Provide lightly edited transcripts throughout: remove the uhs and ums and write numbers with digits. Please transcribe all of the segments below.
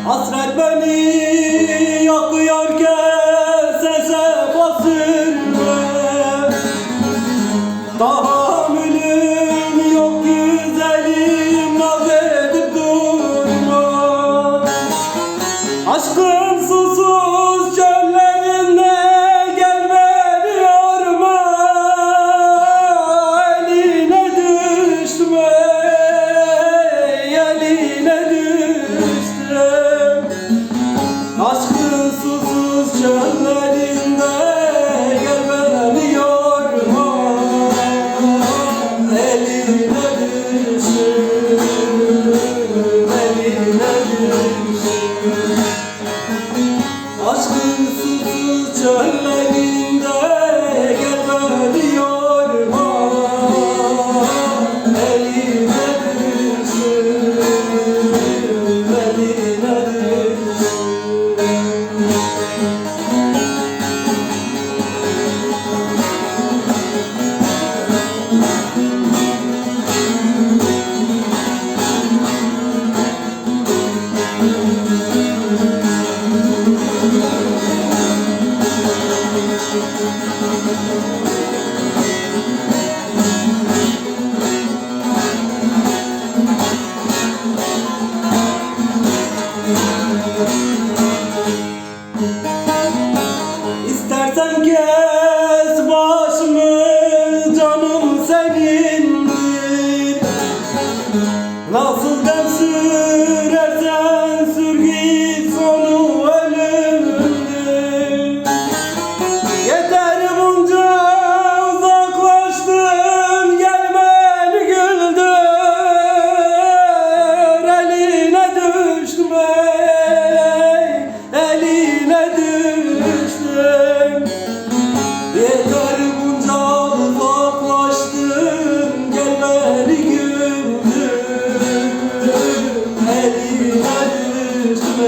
Hasret beni yakıyorken sese basılma. Tahammülüm yok güzelim, naz edip durma. Aşkın susuz çöllerinde gel beni yorma. Eline düştüm, eline düştüm. Aşkın susuz çöllerinde gel beni yorma. Eline düştüm, eline düştüm. Aşkın susuz çöllerinde gel beni yorma. Eline düştüm, eline düştüm. İstersen kes başımı, canım senindir. Nasıl dem sürersen sür git, sonu ölümdür. Yeter bunca uzaklaştın, gel beni güldür. Eline düştüm, eline düştüm. Yeter bunca uzaklaştın, gel beni güldür. Eline düştüm,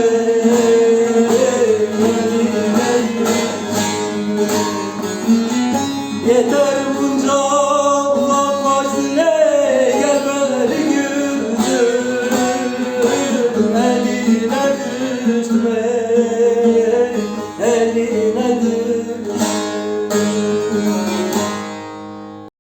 eline düştüm. Yeter bunca uzaklaştın, gel beni güldür. Eline düştüm.